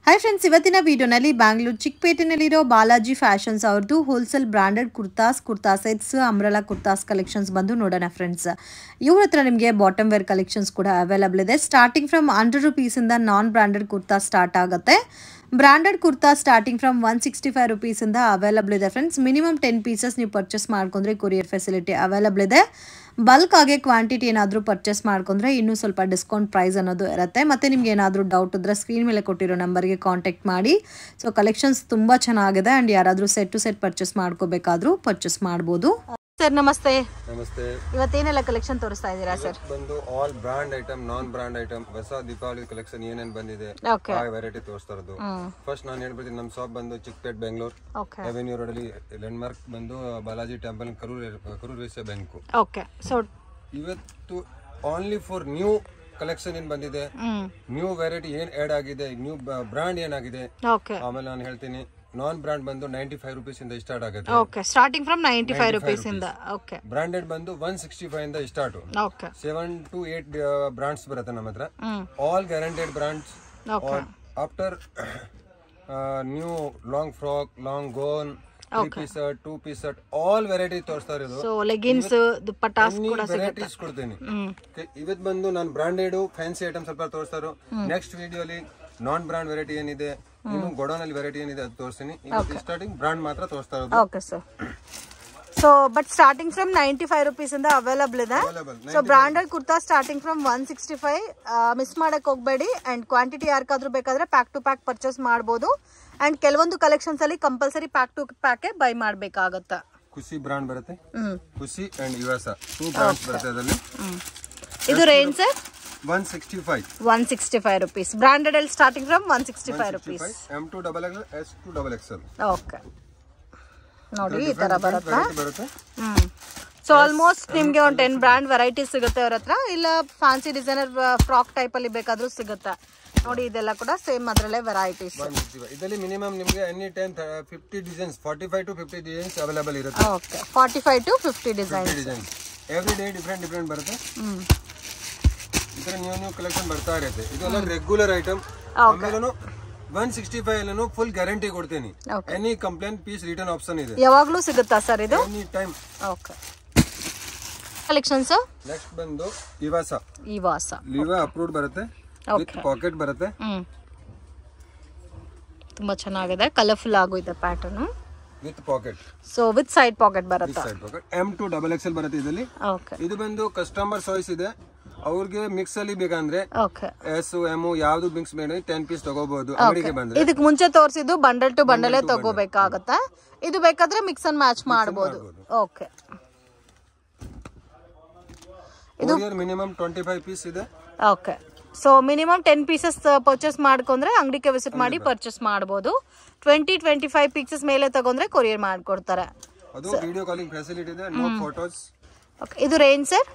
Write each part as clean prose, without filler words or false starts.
Hi friends, ಇವತ್ತಿನ ವಿಡಿಯೋನಲ್ಲಿ ಬ್ಯಾಂಗ್ಳೂರು ಚಿಕ್ಕಪೇಟೆನಲ್ಲಿರೋ ಬಾಲಾಜಿ ಫ್ಯಾಷನ್ಸ್ ಅವ್ರದ್ದು wholesale branded kurta sets, umbrella kurtas collections ಬಂದು ನೋಡೋಣ ಫ್ರೆಂಡ್ಸ್. ಇವ್ರ ಹತ್ರ ನಿಮಗೆ ಬಾಟಮ್ ವೇರ್ ಕಲೆಕ್ಷನ್ಸ್ ಕೂಡ ಅವೈಲಬಲ್ ಇದೆ. ಸ್ಟಾರ್ಟಿಂಗ್ ಫ್ರಮ್ 100 ರೂಪೀಸಿಂದ ನಾನ್ ಬ್ರಾಂಡೆಡ್ ಕುರ್ತಾ ಸ್ಟಾರ್ಟ್ ಆಗುತ್ತೆ. ಬ್ರಾಂಡೆಡ್ ಕುರ್ತಾ ಸ್ಟಾರ್ಟಿಂಗ್ ಫ್ರಮ್ 165 ರೂಪೀಸಿಂದ ಅವೈಲಬಲ್ ಇದೆ ಫ್ರೆಂಡ್ಸ್. ಮಿನಿಮಮ್ 10 ಪೀಸಸ್ ನೀವು ಪರ್ಚೇಸ್ ಮಾಡ್ಕೊಂಡ್ರೆ ಕೊರಿಯರ್ ಫೆಸಿಲಿಟಿ ಅವೈಲಬಲ್ ಇದೆ. ಬಲ್ಕ್ ಆಗಿ ಕ್ವಾಂಟಿಟಿ ಏನಾದರೂ ಪರ್ಚೇಸ್ ಮಾಡ್ಕೊಂಡ್ರೆ ಇನ್ನೂ ಸ್ವಲ್ಪ ಡಿಸ್ಕೌಂಟ್ ಪ್ರೈಸ್ ಅನ್ನೋದು ಇರುತ್ತೆ. ಮತ್ತು ನಿಮ್ಗೆ ಏನಾದರೂ ಡೌಟ್ ಇದ್ದರೆ ಸ್ಕ್ರೀನ್ ಮೇಲೆ ಕೊಟ್ಟಿರೋ ನಂಬರ್ಗೆ ಕಾಂಟ್ಯಾಕ್ಟ್ ಮಾಡಿ. ಸೊ ಕಲೆಕ್ಷನ್ಸ್ ತುಂಬ ಚೆನ್ನಾಗಿದೆ ಆ್ಯಂಡ್ ಯಾರಾದರೂ ಸೆಟ್ ಟು ಸೆಟ್ ಪರ್ಚೇಸ್ ಮಾಡ್ಕೋಬೇಕಾದ್ರೂ ಪರ್ಚೇಸ್ ಮಾಡ್ಬೋದು. ಸರ್ ನಮಸ್ತೆ. ನಮಸ್ತೆ. ಇವತ್ತೇನೆಲ್ಲ ಕಲೆಕ್ಷನ್ ತೋರಿಸ್ತಾ ಇದ್ದೀರಾ ಸರ್? ಬಂದು all brand item, non brand item, ಹೊಸ ದೀಪಾವಳಿ ಕಲೆಕ್ಷನ್ ಏನೇನ್ ಬಂದಿದೆ ಆ ವೆರೈಟಿ ತೋರಿಸ್ತಾ ಇರೋದು. ಫಸ್ಟ್ ನಾನು ಹೇಳ್ಬಿಡ್ತೀನಿ, ನಮ್ಮ ಶಾಪ್ ಬಂದು ಚಿಕ್ಕಪೇಟ್ ಬೆಂಗಳೂರು ಅವೆನ್ಯೂ ರೋಡ್ ಅಲ್ಲಿ ಲ್ಯಾಂಡ್ ಮಾರ್ಕ್ ಬಂದು Balaji temple Karur Vysya bank. Okay. So ಇವತ್ತು ಓನ್ಲಿ ಫಾರ್ ನ್ಯೂ ಕಲೆಕ್ಷನ್ ಏನ್ ಬಂದಿದೆ, ನ್ಯೂ ವೆರೈಟಿ ಏನ್ ಆಡ್ ಆಗಿದೆ, ನ್ಯೂ ಬ್ರಾಂಡ್ ಏನಾಗಿದೆ, ಆಮೇಲೆ ನಾನು ಹೇಳ್ತೀನಿ. ನಾನ್ ಬ್ರಾಂಡ್ ಬಂದು 95 ರೂಪೀಸ್ ಇಂದ ಸ್ಟಾರ್ಟ್ ಆಗುತ್ತೆ. ಓಕೆ, ಸ್ಟಾರ್ಟಿಂಗ್ ಫ್ರಮ್ 95 ರೂಪೀಸ್ ಇಂದ. ಓಕೆ. ಬ್ರಾಂಡೆಡ್ ಬಂದು 165 ಇಂದ ಸ್ಟಾರ್ಟ್. ಓಕೆ. 7 to 8 ಬ್ರಾಂಡ್ಸ್ ಬರುತ್ತೆ ನಮ್ಮ ಹತ್ರ. All guaranteed brands. After new long frock, long gown, 3 piece shirt, 2 piece shirt, all variety ತೋರಿಸ್ತಾ ಇರೋದು. ಸೊ ಲೆಗಿನ್ಸ್, ದುಪ್ಪಟ್ಟಾಸ್ ಕೂಡ ಸಿಗುತ್ತೆ. ವೆರೈಟೀಸ್ ಕೊಡ್ತೀನಿ. ಇವತ್ತು ಬಂದು ನಾನು ಬ್ರಾಂಡೆಡ್ ಫ್ಯಾನ್ಸಿ ಐಟಮ್ ಸ್ವಲ್ಪ ತೋರಿಸ್ತಾ ಇರೋ. ನೆಕ್ಸ್ಟ್ ವಿಡಿಯೋಲಿ ನಾನ್ ಬ್ರಾಂಡ್ ವೆರೈಟಿ ಏನಿದೆ, ಇನ್ನು ಗೋಡೌನ್ ಅಲ್ಲಿ ವೆರೈಟಿ ಏನಿದೆ ಅದು ತೋರಿಸ್ತೀನಿ. ಸ್ಟಾರ್ಟಿಂಗ್ ಬ್ರಾಂಡ್ ಮಾತ್ರ ತೋರಿಸ್ತಾ ಇರೋದು. Okay sir. So but starting from 95 rupees ಇಂದ ಅವೈಲಬಲ್ ಇದೆ. So branded kurta starting from 165. Miss ಮಾಡಕ್ ಹೋಗಬೇಡಿ. ಅಂಡ್ ಕ್ವಾಂಟಿಟಿ ಯಾರಿಗಾದ್ರೂ ಬೇಕಾದ್ರೆ ಪ್ಯಾಕ್ ಟು ಪ್ಯಾಕ್ ಪರ್ಚೇಸ್ ಮಾಡಬಹುದು. ಅಂಡ್ ಕೆಲವೊಂದು ಕಲೆಕ್ಷನ್ಸ್ ಅಲ್ಲಿ compulsory pack to pack buy ಮಾಡಬೇಕಾಗುತ್ತೆ. ಖುಷಿ ಬ್ರಾಂಡ್ ಬರುತ್ತೆ, ಖುಷಿ ಅಂಡ್ ಯುಎಸ್ 2 ಬ್ರಾಂಡ್ಸ್ ಬರುತ್ತೆ ಅದರಲ್ಲಿ. ಇದು ರೇಂಜ್ ಸರ್ 165 ರೂಪೀಸ್. ಬ್ರಾಂಡೆಡ್ ಅಲ್ಲಿ starting from 165 rupees. M2 XXL, S2 XXL. Okay, ನೋಡಿ ಈ ತರ ಬರುತ್ತೆ. ಸೊ ಆಲ್ಮೋಸ್ಟ್ ನಿಮ್ಗೆ ಒಂದು 10 ಬ್ರಾಂಡ್ ವೆರೈಟಿ ಸಿಗುತ್ತೆ ಅವ್ರ ಹತ್ರ. ಇಲ್ಲ ಫ್ಯಾನ್ಸಿ ಡಿಸೈನರ್ ಫ್ರಾಕ್ ಟೈಪ್ ಅಲ್ಲಿ ಬೇಕಾದ್ರೂ ಸಿಗುತ್ತೆ. ನೋಡಿ ಇದೆಲ್ಲ ಕೂಡ ಸೇಮ್ ಅದರಲ್ಲೇ ವೆರೈಟೀಸ್. ಇದರಲ್ಲಿ ಮಿನಿಮಮ್ ನಿಮಗೆ any time 50 designs, 45 to 50 designs available ಇರುತ್ತೆ. Okay, 45 to 50 designs. Every day different ಬರುತ್ತೆ. ಇದರ ನ್ಯೂ ಕಲೆಕ್ಷನ್ ಬರ್ತಾ ಇರುತ್ತೆ. ಇದೆಲ್ಲ ರೆಗ್ಯುಲರ್ ಐಟಮ್. ಆಮೇಲೆ 165 ಅಲ್ಲೂ ಫುಲ್ ಗ್ಯಾರಂಟಿ ಕೊಡ್ತೀನಿ. Any complaint piece return option ಇದೆ. ಯಾವಾಗಲೂ ಸಿಗುತ್ತಾ ಸರ್ ಇದು? Any time. Okay. Collections next ಬಂದು ಇವಾಸ ಲಿವಾ ಅಪ್ರೂವ್ಡ್ ಬರುತ್ತೆ. ವಿತ್ ಪಾಕೆಟ್ ಬರುತ್ತೆ. ತುಂಬಾ ಚೆನ್ನಾಗಿದೆ, ಕಲರ್ಫುಲ್ ಆಗು ಇದೆ pattern. With pocket. So with side pocket ಬರುತ್ತೆ. M2 XXL ಬರುತ್ತೆ ಇದರಲ್ಲಿ. ಓಕೆ. ಇದು ಬಂದು ಕಸ್ಟಮರ್ ಚಾಯ್ಸ್ ಇದೆ. ಅವ್ರಿಗೆ ಮಿಕ್ಸ್ ಅಲ್ಲಿ ಬೇಕಂದ್ರೆ S M ಯಾವ್ದು ಮಿಕ್ಸ್ ಬೇಡ 10 ಪೀಸ್ ತಗೋಬಹುದು ಅಂಗಡಿಗೆ ಬಂದ್ರೆ. ಇದಕ್ಕೆ ಮುಂಚೆ ತೋರಿಸಿದ್ದು ಬಂಡಲ್ ಟು ಬಂಡಲ್ ತಗೋಬೇಕಾಗತ್ತೆ. ಇದು ಬೇಕಾದ್ರೆ ಮಿಕ್ಸ್ ಅಂಡ್ ಮ್ಯಾಚ್ ಮಾಡಬಹುದು. ಓಕೆ. ಇದು ಮಿನಿಮಮ್ 25 ಪೀಸ್ ಇದೆ. Okay. So minimum 10 pieces purchase ಮಾಡ್ಕೊಂಡ್ರೆ ಅಂಗಡಿಗೆ ವಿಸಿಟ್ ಮಾಡಿ ಪರ್ಚೇಸ್ ಮಾಡಬಹುದು. 20-25 ಪೀಸಸ್ ಮೇಲೆ ತಗೊಂಡ್ರೆ ಕೊರಿಯರ್ ಮಾಡ್ಕೊಡ್ತಾರೆ. ಅದು ವಿಡಿಯೋ ಕಾಲಿಂಗ್ ಫೆಸಿಲಿಟಿ ಇದೆ. No photos. ಓಕೆ. ಇದು ರೇಂಜ್ ಸರ್?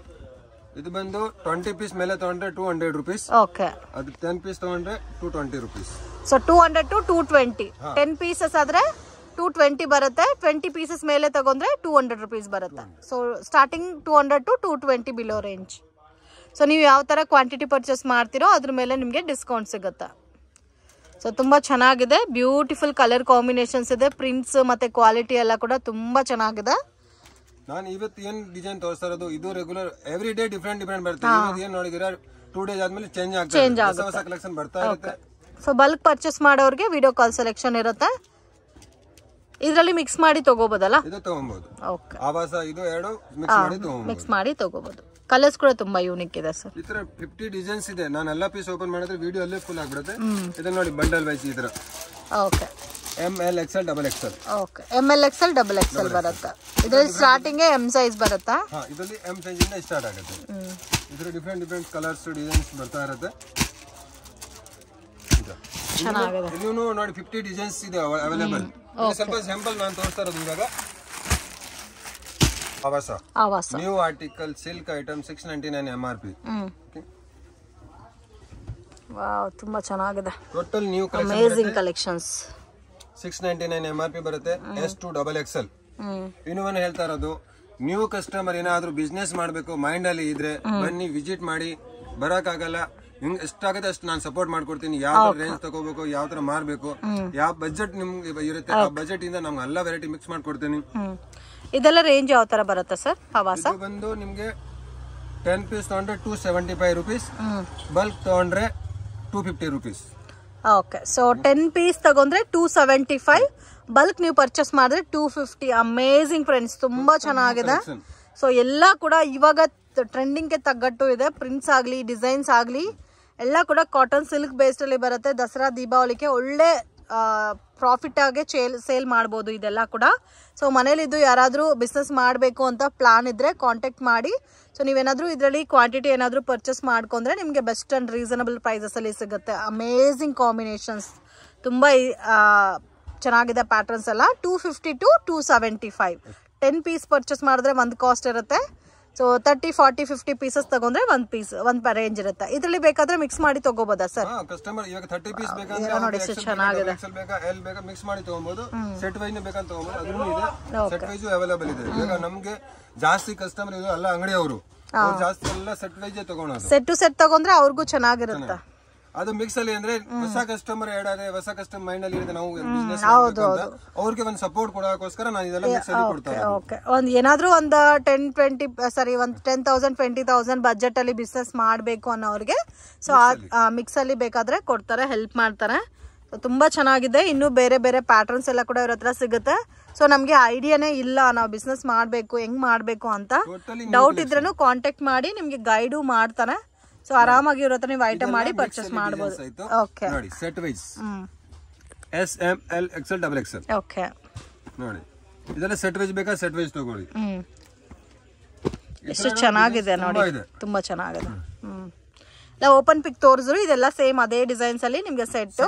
ಇದು ಬಂದು 20 ಪೀಸ್ ಮೇಲೆ ತಗೊಂಡ್ರೆ 200 ರೂಪೀಸ್. ಓಕೆ. ಅದು 10 ಪೀಸ್ ತಗೊಂಡ್ರೆ 220 ರೂಪೀಸ್. So 200 to 220. 10 ಪೀಸಸ್ ಆದ್ರೆ 220 ಬರುತ್ತೆ. 20 ಪೀಸಸ್ ಮೇಲೆ ತಗೊಂಡ್ರೆ 200 ರೂಪೀಸ್ ಬರುತ್ತೆ. So starting 200 to 220 below range. So ನೀವು ಯಾವ ತರ ಕ್ವಾಂಟಿಟಿ ಪರ್ಚೇಸ್ ಮಾಡ್ತೀರೋ ಅದ್ರ ಮೇಲೆ ನಿಮಗೆ ಡಿಸ್ಕೌಂಟ್ ಸಿಗುತ್ತೆ. ಸೊ ತುಂಬಾ ಚೆನ್ನಾಗಿದೆ, ಬ್ಯೂಟಿಫುಲ್ ಕಲರ್ ಕಾಂಬಿನೇಷನ್ಸ್ ಇದೆ. ಪ್ರಿಂಟ್ಸ್ ಮತ್ತೆ ಕ್ವಾಲಿಟಿ ಎಲ್ಲ ಕೂಡ ತುಂಬಾ ಚೆನ್ನಾಗಿದೆ. ನಾನು ಇವತ್ತು ಏನ್ ಡಿಸೈನ್ ತೋರಿಸ್ತಾ ಇರೋದು ಇದು ರೆಗ್ಯುಲರ್ ಎವ್ರಿ ಡೇ ಡಿಫರೆಂಟ್ ಬರುತ್ತೆ. ಏನ್ ನೋಡಿದಿರಾ 2 days ಆದ್ಮೇಲೆ ಚೇಂಜ್ ಆಗುತ್ತೆ. ಹೊಸ ಕಲೆಕ್ಷನ್ ಬರ್ತಾ ಇರುತ್ತೆ. ಸೊ ಬಲ್ಕ್ ಪರ್ಚೇಸ್ ಮಾಡೋರಿಗೆ ವಿಡಿಯೋ ಕಾಲ್ ಸೆಲೆಕ್ಷನ್ ಇರುತ್ತೆ. ಇದರಲ್ಲಿ ಮಿಕ್ಸ್ ಮಾಡಿ ತಗೋಬಹುದಲ್ಲ? ಇದು ತಗೋಬಹುದು. ಓಕೆ. ಆವಾಸ ಇದು ಎರಡು ಮಿಕ್ಸ್ ಮಾಡಿ ತಗೋಬಹುದು. ಕಲರ್ಸ್ ಕೂಡ ತುಂಬಾ ಯೂನಿಕ್ ಇದೆ ಸರ್. ಈ ತರ 50 ಡಿಸೈನ್ಸ್ ಇದೆ. ನಾನು ಎಲ್ಲ ಪೀಸ್ ಓಪನ್ ಮಾಡಿದ್ರೆ ವಿಡಿಯೋ ಅಲ್ಲೇ ಫುಲ್ ಆಗ್ಬಿಡುತ್ತೆ. ಇದನ್ನ ನೋಡಿ ಬಂಡಲ್ ವೈಸ್ ಈ ತರ. Okay. ML XL XXL. Okay. ML XL XXL ಬರುತ್ತೆ. ಇದರಲ್ಲಿ ಸ್ಟಾರ್ಟಿಂಗ್ M ಸೈಜ್ ಬರುತ್ತಾ? ಹಾ, ಇದರಲ್ಲಿ M ಸೈಜ್ ಇಂದ ಸ್ಟಾರ್ಟ್ ಆಗುತ್ತೆ. ಇದರ ಡಿಫರೆಂಟ್ ಕಲರ್ಸ್ ಡಿಸೈನ್ಸ್ ಬರ್ತಾ ಇರುತ್ತೆ. ಚೆನ್ನಾಗಿದೆ. ಇಲ್ಲಿ ನೋಡಿ 50 ಡಿಸೈನ್ಸ್ ಇದೆ ಅವೈಲೇಬಲ್. ಸ್ವಲ್ಪ ಸ್ಯಾಂಪಲ್ ನಾನು ತೋರಿಸ್ತಾ ಇರೋದು ಇವಾಗ. ಆವಾಸ new article silk item 699 MRP. Wow, ತುಂಬಾ ಚೆನ್ನಾಗಿದೆ. Total new collection, amazing collections. 699 MRP ಬರುತ್ತೆ. S2 XXL. ಇನ್ನೊಂದು ಹೇಳ್ತಾ ಇರೋದು, ನ್ಯೂ ಕಸ್ಟಮರ್ ಏನಾದ್ರು ಬಿಸ್ನೆಸ್ ಮಾಡಬೇಕು ಮೈಂಡ್ ಅಲ್ಲಿ ಇದ್ರೆ ಬನ್ನಿ ವಿಸಿಟ್ ಮಾಡಿ. ಬರಕ್ಕಾಗಲ್ಲ ನಿಮ್ಗೆ ಎಷ್ಟಾಗುತ್ತೆ ಅಷ್ಟು ನಾನು ಸಪೋರ್ಟ್ ಮಾಡ್ಕೊಡ್ತೀನಿ. ಯಾವ ರೇಂಜ್ ತಗೋಬೇಕು, ಯಾವ ತರ ಮಾರ್ಬೇಕು, ಯಾವ ಬಜೆಟ್ ನಿಮ್ಗೆ ಇರುತ್ತೆ ಆ ಬಜೆಟ್ ಇಂದ ನಮ್ಗೆ ಎಲ್ಲ ವೆರೈಟಿ ಮಿಕ್ಸ್ ಮಾಡ್ಕೊಡ್ತೀನಿ. ಇದೆಲ್ಲ ರೇಂಜ್ ಯಾವ ತರ ಬರುತ್ತೆ ಸರ್? ಹವಾಸ ಬಂದು ನಿಮ್ಗೆ 10 ಪೀಸ್ ತಗೊಂಡ್ರೆ 275 rupees, ಬಲ್ಕ್ ತಗೊಂಡ್ರೆ 250 rupees. ಓಕೆ, ಸೊ 10 ಪೀಸ್ ತಗೊಂಡ್ರೆ 275, ಬಲ್ಕ್ ನೀವು ಪರ್ಚೇಸ್ ಮಾಡಿದ್ರೆ 250. ಅಮೇಝಿಂಗ್ ಫ್ರೆಂಡ್ಸ್, ತುಂಬಾ ಚೆನ್ನಾಗಿದೆ. ಸೊ ಎಲ್ಲ ಕೂಡ ಇವಾಗ ಟ್ರೆಂಡಿಂಗ್ಗೆ ತಗ್ಗಟ್ಟು ಇದೆ. ಪ್ರಿಂಟ್ಸ್ ಆಗಲಿ, ಡಿಸೈನ್ಸ್ ಆಗಲಿ ಎಲ್ಲ ಕೂಡ ಕಾಟನ್ ಸಿಲ್ಕ್ ಬೇಸ್ಡ್ ಅಲ್ಲಿ ಬರುತ್ತೆ. ದಸರಾ ದೀಪಾವಳಿಗೆ ಒಳ್ಳೆ ಪ್ರಾಫಿಟ್ ಆಗಿ ಸೇಲ್ ಮಾಡ್ಬೋದು ಇದೆಲ್ಲ ಕೂಡ. ಸೊ ಮನೇಲಿದ್ದು ಯಾರಾದರೂ ಬಿಸ್ನೆಸ್ ಮಾಡಬೇಕು ಅಂತ ಪ್ಲಾನ್ ಇದ್ರೆ ಕಾಂಟ್ಯಾಕ್ಟ್ ಮಾಡಿ. ಸೊ ನೀವೇನಾದರೂ ಇದರಲ್ಲಿ ಕ್ವಾಂಟಿಟಿ ಏನಾದರೂ ಪರ್ಚೇಸ್ ಮಾಡ್ಕೊಂಡ್ರೆ ನಿಮಗೆ ಬೆಸ್ಟ್ ಆ್ಯಂಡ್ ರೀಸನಬಲ್ ಪ್ರೈಸಸಲ್ಲಿ ಸಿಗುತ್ತೆ. ಅಮೇಝಿಂಗ್ ಕಾಂಬಿನೇಷನ್ಸ್, ತುಂಬ ಚೆನ್ನಾಗಿದೆ ಪ್ಯಾಟರ್ನ್ಸ್ ಎಲ್ಲ. 250 to 275. 10 ಪೀಸ್ ಪರ್ಚೇಸ್ ಮಾಡಿದ್ರೆ ಒಂದು ಕಾಸ್ಟ್ ಇರುತ್ತೆ. ಸೊ 30, 40, 50 ಪೀಸಸ್ ತಗೊಂಡ್ರೆ ಒಂದು ಪೀಸ್ ಒಂದು ರೇಂಜ್ ಇರುತ್ತೆ. ಇದರಲ್ಲಿ ಬೇಕಾದ್ರೆ ಮಿಕ್ಸ್ ಮಾಡಿ ತಗೋಬೋದಾ ಸರ್? ಕಸ್ಟಮರ್ ಇವಾಗ 30 ಪೀಸ್ ಬೇಕಂದ್ರೆ ನೋಡಿ ಎಷ್ಟು ಚೆನ್ನಾಗಿದೆ. ಎಕ್ಸೆಲ್ ಬೇಕಾ, ಎಲ್ ಬೇಕಾ ಮಿಕ್ಸ್ ಮಾಡಿ ತಗೋಬಹುದು. ಸೆಟ್ ವೈಸ್ ಬೇಕಂತ ತಗೋಬಹುದು, ಅದೂ ಇದೆ. ಸೆಟ್ ವೈಸ್ ಅವೈಲೇಬಲ್ ಇದೆ. ಇವಾಗ ನಮ್ಗೆ ಜಾಸ್ತಿ ಕಸ್ಟಮರ್ ಇದು ಅಲ್ಲ ಅಂಗಡಿಯವರು, ಜಾಸ್ತಿ ಎಲ್ಲ ಸೆಟ್ ವೈಸ್ ತಗೊಳೋದು. ಸೆಟ್ ಟು ಸೆಟ್ ತಗೊಂಡ್ರೆ ಅವ್ರಿಗೂ ಚೆನ್ನಾಗಿರುತ್ತೆ. ಅದು ಮಿಕ್ಸ್ ಅಲ್ಲಿ ಅಂದ್ರೆ ಹೊಸ ಕಸ್ಟಮರ್ ಹೊಸ ಕಸ್ಟಮರ್ ಮೈಂಡ್ ಅಲ್ಲಿ ಇರುತ್ತೆ, ನಾವು ಬಿಸ್ನೆಸ್ ಅವ್ರಿಗೆ ಒಂದು ಸಪೋರ್ಟ್ ಕೊಡೋಕೋಸ್ಕರ ನಾನು ಇದೆಲ್ಲ ಮಿಕ್ಸ್ ಅಲ್ಲಿ ಕೊಡ್ತಾರೆ. ಓಕೆ, ಒಂದು ಏನಾದ್ರೂ ಒಂದು 10,000 20,000 ಬಜೆಟ್ ಅಲ್ಲಿ ಬಿಸ್ನೆಸ್ ಮಾಡಬೇಕು ಅನ್ನೋರಿಗೆ ಸೊ ಮಿಕ್ಸ್ ಅಲ್ಲಿ ಬೇಕಾದ್ರೆ ಕೊಡ್ತಾರೆ, ಹೆಲ್ಪ್ ಮಾಡ್ತಾರೆ. ತುಂಬಾ ಚೆನ್ನಾಗಿದೆ. ಇನ್ನು ಬೇರೆ ಬೇರೆ ಪ್ಯಾಟರ್ನ್ಸ್ ಎಲ್ಲ ಕೂಡ ಇವ್ರ ಹತ್ರ ಸಿಗುತ್ತೆ. ಸೊ ನಮ್ಗೆ ಐಡಿಯಾನೇ ಇಲ್ಲ ನಾವು ಬಿಸ್ನೆಸ್ ಮಾಡಬೇಕು ಹೆಂಗ್ ಮಾಡಬೇಕು ಅಂತ. ಡೌಟ್ ಇದ್ರೂ ಕಾಂಟ್ಯಾಕ್ಟ್ ಮಾಡಿ, ನಿಮ್ಗೆ ಗೈಡು ಮಾಡ್ತಾರೆ. ಸೊ ಆರಾಮಾಗಿ ಇವ್ರ ಹತ್ರ ನೀವು ಐಟಮ್ ಮಾಡಿ ಪರ್ಚೇಸ್ ಮಾಡಬಹುದು. ಓಕೆ, ನೋಡಿ set wise S, M, L, XL, XXL. Okay, ನೋಡಿ ಇದೆಲ್ಲ ಸೆಟ್ ವೈಸ್ ಬೇಕಾ ಸೆಟ್ ವೈಸ್ ತಗೊಳ್ಳಿ. ಎಷ್ಟು ಚೆನ್ನಾಗಿದೆ ನೋಡಿ, ತುಂಬಾ ಚೆನ್ನಾಗಿದೆ. ಇಲ್ಲ ಓಪನ್ ಪಿಕ್ ತೋರಿಸಿದ್ರು ಇದೆಲ್ಲ ಸೇಮ್ ಅದೇ ಡಿಸೈನ್ಸ್ ಅಲ್ಲಿ ನಿಮ್ಗೆ ಸೆಟ್.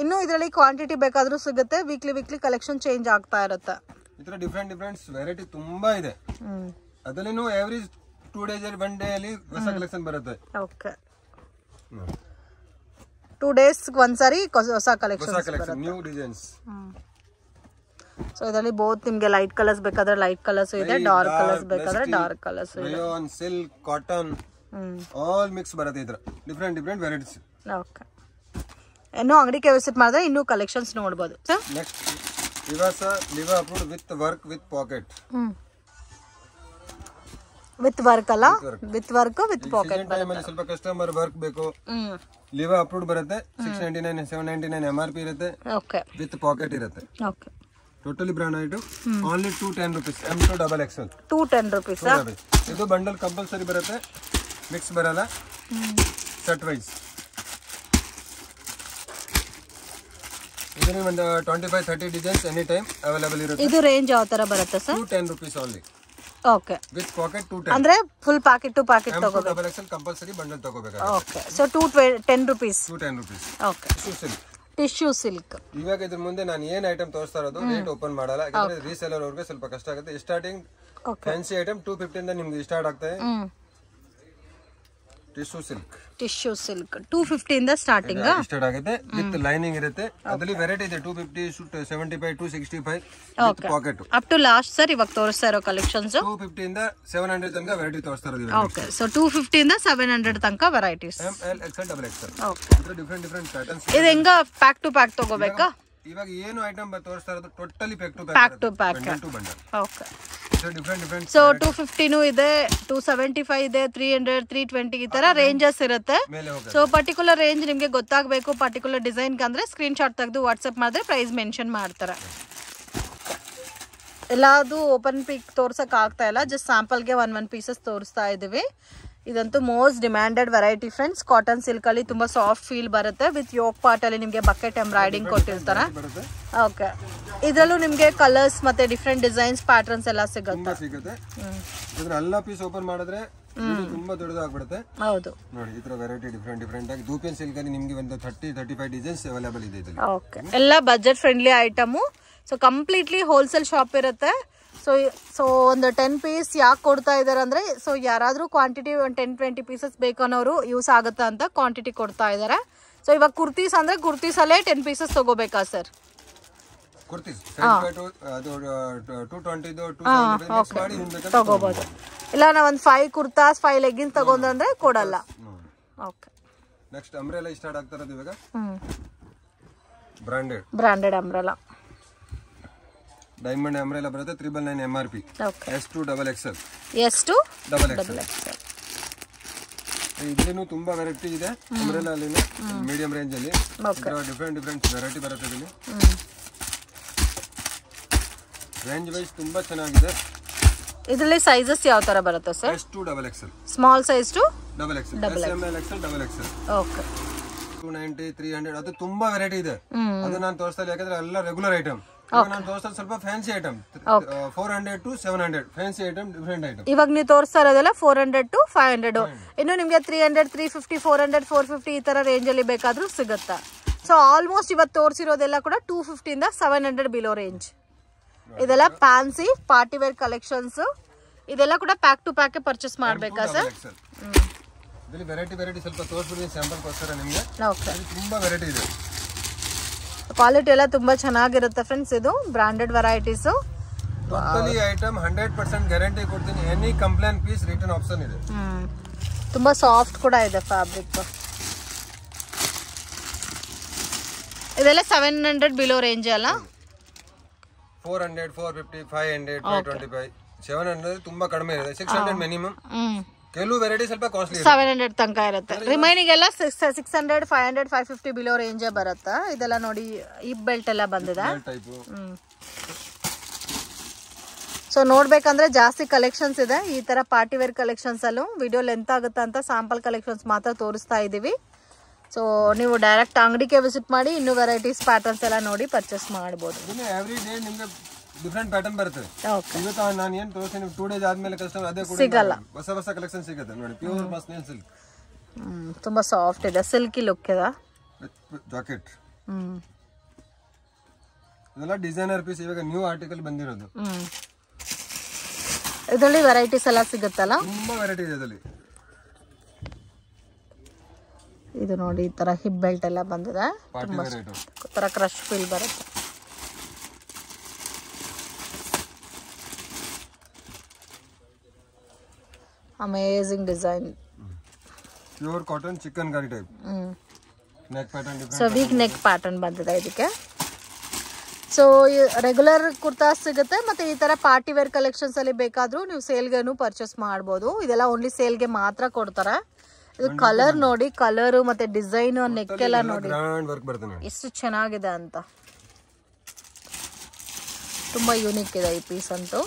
ಇನ್ನು ಇದರಲ್ಲಿ ಕ್ವಾಂಟಿಟಿ ಬೇಕಾದ್ರೂ ಸಿಗುತ್ತೆ. ವೀಕ್ಲಿ ಕಲೆಕ್ಷನ್ ಚೇಂಜ್ ಆಗ್ತಾ ಇರುತ್ತೆ. ಇದರ ಡಿಫರೆಂಟ್ ವೆರೈಟಿ ತುಂಬಾ ಇದೆ. ಅದರಲ್ಲಿನೂ ಎವ್ರಿ 2 days 1 day ಅಲ್ಲಿ ಹೊಸ ಕಲೆಕ್ಷನ್ ಬರುತ್ತೆ. ಓಕೆ, 2 days ಒಂದ್ಸರಿ ಹೊಸ ಕಲೆಕ್ಷನ್, ನ್ಯೂ ಡಿಸೈನ್ಸ್. ಸೊ ಇದರಲ್ಲಿ ಬೋತ್ ನಿಮ್ಗೆ ಲೈಟ್ ಕಲರ್ಸ್ ಬೇಕಾದ್ರೆ ಲೈಟ್ ಕಲರ್ಸ್ ಇದೆ, ಡಾರ್ಕ್ ಕಲರ್ಸ್ ಬೇಕಾದ್ರೆ ಡಾರ್ಕ್ ಕಲರ್ಸ್ ಇದೆ. Rayon, silk, cotton all mix ಬರುತ್ತೆ. ಇದರ ಡಿಫರೆಂಟ್ ವೆರೈಟೀಸ್. ಓಕೆ, ಇನ್ನು ಅಂಗಡಿಗೆ ವಿಸಿಟ್ ಮಾಡಿದ್ರೆ ಇನ್ನೂ ಕಲೆಕ್ಷನ್ಸ್ ನೋಡಬಹುದು. ನೆಕ್ಸ್ಟ್ ವಿವಾಸ Liva approved with work with pocket. With work ಅಲ್ಲ, ವಿತ್ ವರ್ಕ್ ವಿತ್ ಪಾಕೆಟ್. ಸ್ವಲ್ಪ ಕಸ್ಟಮರ್ ವರ್ಕ್ ಬೇಕು, ಲಿವಾ ಅಪ್ರೂವ್ಡ್ ಬರುತ್ತೆ. 699 799 MRP ಇರುತ್ತೆ. ಓಕೆ, ವಿತ್ ಪಾಕೆಟ್ ಇರುತ್ತೆ. Okay, totally brand item. Only 210 rupees. M to XXL 210 rupees. ಇದು ಬಂಡಲ್ ಕಂಪಲ್ಸರಿ ಬರುತ್ತೆ, mix ಬರಲ್ಲ. Set wise ಇದರಲ್ಲಿ ಒಂದು 25-30 ಡಿಸೈನ್ಸ್ ಎನಿ ಟೈಮ್ ಅವೈಲೇಬಲ್ ಇರುತ್ತೆ. ಇದು ರೇಂಜ್ ಯಾವ ತರ ಬರುತ್ತೆ sir? 210 rupees only. Okay, with packet 210 ಅಂದ್ರೆ ಫುಲ್ ಪ್ಯಾಕೆಟ್ ಟು ಪ್ಯಾಕೆಟ್ ತಗೋಬೇಕು. XXL ಕಂಪಲ್ಸರಿ ಬಂಡಲ್ ತಗೋಬೇಕು. Okay, so 210 rupees. 210 rupees. Okay, tissue silk. ಇವಾಗ ಇದ್ರ ಮುಂದೆ ನಾನು ಏನ್ ಐಟಮ್ ತೋರಿಸ್ತಾ ಇರೋದು ರೇಟ್ ಓಪನ್ ಮಾಡಲ್ಲ, ಯಾಕಂದ್ರೆ ರೀಸೆಲ್ಲರ್ ಅವ್ರಿಗೆ ಸ್ವಲ್ಪ ಕಷ್ಟ ಆಗುತ್ತೆ. ಸ್ಟಾರ್ಟಿಂಗ್ ಫ್ಯಾನ್ಸಿ ಐಟಮ್ 250 ಇಂದ ನಿಮ್ಗೆ ಸ್ಟಾರ್ಟ್ ಆಗ್ತದೆ. ಟಿಶ್ಯೂ ಸಿಲ್ಕ್ 250 ಇಂದ ಸ್ಟಾರ್ಟಿಂಗ್ ಸ್ಟಾರ್ಟ್ ಆಗುತ್ತೆ. ವಿತ್ ಲೈನಿಂಗ್ ಇರುತ್ತೆ. ಅದರಲ್ಲಿ ವೆರೈಟಿ ಇದೆ. 250, 75, 265 with pocket up to last. Sir ಇವಾಗ ತೋರಿಸ್ತಾ ಇರೋ ಕಲೆಕ್ಷನ್ಸ್ 250 ಇಂದ 700 ತನಕ ವೆರೈಟಿ ತೋರಿಸ್ತಾ ಇರೋದು. ಓಕೆ, ಸೊ 250 ಇಂದ 700 ತನಕ varieties. M, L, XL, XXL. Okay, different patterns. ಇದು ಹೆಂಗ ಪ್ಯಾಕ್ ಟು ಪ್ಯಾಕ್ ತಗೋಬೇಕಾ? ಇವಾಗ ಏನು ಐಟಮ್ ತೋರಿಸ್ತಾ ಇರೋದು totally pack to pack. Okay, different. So 250 ಇದೆ, 275 ಇದೆ, 300, 320 ಈ ತರ ರೇಂಜಸ್ ಇರುತ್ತೆ. ಸೊ ಪರ್ಟಿಕ್ಯುಲರ್ ರೇಂಜ್ ನಿಮ್ಗೆ ಗೊತ್ತಾಗಬೇಕು, ಪರ್ಟಿಕ್ಯುಲರ್ ಡಿಸೈನ್ ಅಂದ್ರೆ ಸ್ಕ್ರೀನ್ ಶಾಟ್ ತೆಗೆದು ವಾಟ್ಸ್ಆಪ್ ಮಾಡಿದ್ರೆ ಪ್ರೈಸ್ ಮೆನ್ಷನ್ ಮಾಡ್ತಾರೆ. ಎಲ್ಲಾದು ಓಪನ್ ಪಿಕ್ ತೋರ್ಸಕ್ ಆಗ್ತಾ ಇಲ್ಲ, ಜಸ್ಟ್ ಸ್ಯಾಂಪಲ್ಗೆ ಒನ್ ಪೀಸಸ್ ತೋರಿಸ್ತಾ ಇದೀವಿ. ಇದಂತೂ most demanded variety friends. Cotton silk ಅಲ್ಲಿ ತುಂಬಾ ಸಾಫ್ಟ್ ಫೀಲ್ ಬರುತ್ತೆ. ವಿತ್ ಯೋಕ್ ಪಾರ್ಟ್ ಅಲ್ಲಿ ನಿಮ್ಗೆ ಬಕೆಟ್ ಎಂಬ್ರಾಯ್ಡಿಂಗ್ ಕೊಟ್ಟಿರ್ತಾರೆ. ಓಕೆ, ಇದರಲ್ಲೂ ನಿಮ್ಗೆ ಕಲರ್ಸ್ ಮತ್ತೆ ಡಿಫ್ರೆಂಟ್ ಡಿಸೈನ್ಸ್ ಪ್ಯಾಟರ್ನ್ಸ್ ಎಲ್ಲ ಸಿಗುತ್ತೆ. ಎಲ್ಲ ಪೀಸ್ ಓಪನ್ ಮಾಡಿದ್ರೆ ತುಂಬಾ ದೊಡ್ಡದಾಗ್ಬಿಡುತ್ತೆ. ಹೌದು, ನೋಡಿ ಈ ತರ ವೆರೈಟಿ ಡಿಫರೆಂಟ್ ಆಗಿ ಧೂಪಿಯನ್ ಸಿಲ್ಕ್ ಅಲ್ಲಿ ನಿಮ್ಗೆ ಒಂದು 30-35 ಡಿಸೈನ್ಸ್ ಅವೈಲೇಬಲ್ ಇದೆ ಇದರಲ್ಲಿ. ಓಕೆ, ಎಲ್ಲ budget friendly item. So completely wholesale shop ಇರುತ್ತೆ. ಸೊ ಒಂದು 10 ಪೀಸ್ ಯಾಕೆ ಕೊಡ್ತಾ ಇದಾರೆ ಅಂದ್ರೆ, ಸೊ ಯಾರಾದ್ರೂ ಕ್ವಾಂಟಿಟಿ ಒಂದು 10-20 ಪೀಸಸ್ ಬೇಕು ಅನ್ನೋರು ಯೂಸ್ ಆಗುತ್ತೆ ಅಂತ ಕ್ವಾಂಟಿಟಿ ಕೊಡ್ತಾ ಇದಾರೆ. ಸೊ ಇವಾಗ ಕುರ್ತೀಸ್ ಅಂದ್ರೆ ಕುರ್ತೀಸ್ ಅಲ್ಲೇ 10 ಪೀಸಸ್ ತಗೋಬೇಕಾ ಸರ್? ತಗೋಬಹುದು. ಇಲ್ಲ ನಾವು ಒಂದು 5 ಕುರ್ತಾಸ್ 5 ಲೆಗ್ಗಿನ್ಸ್ ತಗೊಂಡ್ರೆ ಕೊಡಲ್ಲ. ಓಕೆ, ನೆಕ್ಸ್ಟ್ ಅಂಬ್ರೆಲಾ ಸ್ಟಾರ್ಟ್ ಆಗ್ತಾ ಇರೋದು ಇವಾಗ ಬ್ರಾಂಡೆಡ್ ಅಂಬ್ರೆಲಾ ಡೈಮಂಡ್ ಅಂಬ್ರೆಲಾ ಬರುತ್ತೆ 999 MRP S2 XXL S2 XXL ಇದ್ರಲ್ಲೂ ತುಂಬಾ ವೆರೈಟಿ ಇದೆ ಅಂಬ್ರೆಲಾ ಅಲ್ಲಿ ಮೀಡಿಯಂ ರೇಂಜ್ ಅಲ್ಲಿ ಡಿಫರೆಂಟ್ ವೆರೈಟಿ ಬರುತ್ತೆ ಇಲ್ಲಿ ರೇಂಜ್ ವೈಸ್ ತುಂಬಾ ಚೆನ್ನಾಗಿದೆ ಇದರಲ್ಲಿ ಸೈಜಸ್ ಯಾವ ತರ ಬರುತ್ತೆ sir S2 XXL small size to XXL SML XL XXL okay 290 300 ಅದು ತುಂಬಾ ವೆರೈಟಿ ಇದೆ ಅದು ನಾನು ತೋರಿಸ್ತಾ ಇಲ್ಲ ಯಾಕಂದ್ರೆ ಎಲ್ಲ ರೆಗ್ಯುಲರ್ ಐಟಮ್ ನಾನು ತೋರಿಸ್ತಾ ಸ್ವಲ್ಪ fancy item 400 to 700 fancy item different item ಇವಾಗ ನೀವು ತೋರಿಸ್ತಾ ಇರೋದೆಲ್ಲ 400 to 500 ಇನ್ನು ನಿಮಗೆ 300 350 400 450 ಈ ತರ ರೇಂಜ್ ಅಲ್ಲಿ ಬೇಕಾದ್ರೂ ಸಿಗುತ್ತೆ ಸೊ ಆಲ್ಮೋಸ್ಟ್ ಇವತ್ತು ತೋರಿಸಿರೋದೆಲ್ಲ ಕೂಡ 250 ಇಂದ 700 ಬಿಲೋ ರೇಂಜ್ ಇದೆಲ್ಲ ಫ್ಯಾನ್ಸಿ ಪಾರ್ಟಿ ವೇರ್ ಕಲೆಕ್ಷನ್ಸ್ ಇದೆಲ್ಲ ಕೂಡ ಪ್ಯಾಕ್ ಟು ಪ್ಯಾಕ್ ಪರ್ಚೇಸ್ ಮಾಡಬೇಕಾ ಸರ್ ಇದರಲ್ಲಿ ವೆರೈಟಿ ಸ್ವಲ್ಪ ತೋರಿಸ್ಬಿಡಿ ಸ್ಯಾಂಪಲ್ ಗೋಸ್ಕರ ನಿಮಗೆ ತುಂಬಾ ವೆರೈಟಿ ಇದೆ ಕ್ವಾಲಿಟಿ ಎಲ್ಲ ತುಂಬಾ ಚೆನ್ನಾಗಿರುತ್ತೆ ಫ್ರೆಂಡ್ಸ್ ಇದು branded varieties totally item 100% guarantee ಕೊಡ್ತೀನಿ any complaint piece return option ಇದೆ ತುಂಬಾ ಸಾಫ್ಟ್ ಕೂಡ ಇದೆ ಫ್ಯಾಬ್ರಿಕ್ ಇದೆಲ್ಲ 700 ಬಿಲೋ ರೇಂಜ್ ಅಲ್ಲ 400 450 500 525 700 ತುಂಬಾ ಕಡಿಮೆ ಇದೆ 600 ಮಿನಿಮಮ್ ಕೆಲವು ವೆರೈಟಿ ಸ್ವಲ್ಪ ಕಾಸ್ಟ್ಲಿ 700 ತನಕ ಇರುತ್ತೆ ರಿಮೈನಿಂಗ್ ಎಲ್ಲ 600 500 550 ಬಿಲೋ ರೇಂಜ್ ಬರುತ್ತೆ ಇದೆಲ್ಲ ನೋಡಿ ಹಿಪ್ ಬೆಲ್ಟ್ ಎಲ್ಲ ಬಂದಿದೆ ಸೊ ನೋಡ್ಬೇಕಂದ್ರೆ ಜಾಸ್ತಿ ಕಲೆಕ್ಷನ್ಸ್ ಇದೆ ಈ ತರ ಪಾರ್ಟಿ ವೇರ್ ಕಲೆಕ್ಷನ್ಸ್ ಅಲ್ಲೂ ವಿಡಿಯೋ ಲೆಂತ್ ಆಗುತ್ತೆ ಅಂತ ಸ್ಯಾಂಪಲ್ ಕಲೆಕ್ಷನ್ಸ್ ಮಾತ್ರ ತೋರಿಸ್ತಾ ಇದೀವಿ ಸೊ ನೀವು ಡೈರೆಕ್ಟ್ ಅಂಗಡಿಗೆ ವಿಸಿಟ್ ಮಾಡಿ ಇನ್ನೂ ವೆರೈಟೀಸ್ ಪ್ಯಾಟರ್ನ್ಸ್ ಎಲ್ಲ ನೋಡಿ ಪರ್ಚೇಸ್ ಮಾಡಬಹುದು ಎವ್ರಿ ಡೇ ನಿಮಗೆ ಡಿಫರೆಂಟ್ ಪ್ಯಾಟರ್ನ್ ಬರುತ್ತೆ ಇವತ್ತು ನಾನು ಏನು ತೋರಿಸ್ತೀನಿ 2 ಡೇಸ್ ಆದ್ಮೇಲೆ ಕಸ್ಟಮರ್ ಅದೇ ಕೂಡ ಹೊಸ ಕಲೆಕ್ಷನ್ ಸಿಗುತ್ತೆ ನೋಡಿ ಪ್ಯೂರ್ ಮಸ್ಲಿನ್ ಸಿಲ್ಕ್ ತುಂಬಾ ಸಾಫ್ಟ್ ಇದೆ ಸಿಲ್ಕಿ ಲುಕ್ ಇದೆ ಜಾಕೆಟ್ ಇದೆಲ್ಲ ಡಿಸೈನರ್ ಪೀಸ್ ಇವಾಗ ನ್ಯೂ ಆರ್ಟಿಕಲ್ ಬಂದಿರೋದು ಇದರಲ್ಲಿ ವೆರೈಟೀಸ್ ಎಲ್ಲ ಸಿಗುತ್ತಲ್ಲ ತುಂಬಾ ವೆರೈಟಿ ಇದೆ ಇದರಲ್ಲಿ ಇದು ನೋಡಿ ಈ ತರ ಹಿಪ್ ಬೆಲ್ಟ್ ಎಲ್ಲ ಬಂದಿದೆ ತರ ಕ್ರಶ್ ಫೀಲ್ ಬರುತ್ತೆ amazing design pure cotton chikankari type neck pattern so V neck pattern ಬಂದಿದೆ ಇದಕ್ಕೆ ಸೊ ರೆಗ್ಯುಲರ್ ಕುರ್ತಾಸ್ ಸಿಗುತ್ತೆ ಮತ್ತೆ ಈ ತರ ಪಾರ್ಟಿ ವೇರ್ ಕಲೆಕ್ಷನ್ಸ್ ಅಲ್ಲಿ ಬೇಕಾದ್ರೂ ನೀವು ಸೇಲ್ಗೆನು ಪರ್ಚೇಸ್ ಮಾಡಬಹುದು ಇದೆಲ್ಲ ಓನ್ಲಿ ಸೇಲ್ಗೆ ಮಾತ್ರ ಕೊಡ್ತಾರೆ ಇದು ಕಲರ್ ನೋಡಿ ಕಲರ್ ಮತ್ತೆ ಡಿಸೈನ್ ನೆಕ್ ಎಲ್ಲ ನೋಡಿ ಎಷ್ಟು ಚೆನ್ನಾಗಿದೆ ಅಂತ ತುಂಬಾ ಯೂನಿಕ್ ಇದೆ ಈ ಪೀಸ್ ಅಂತೂ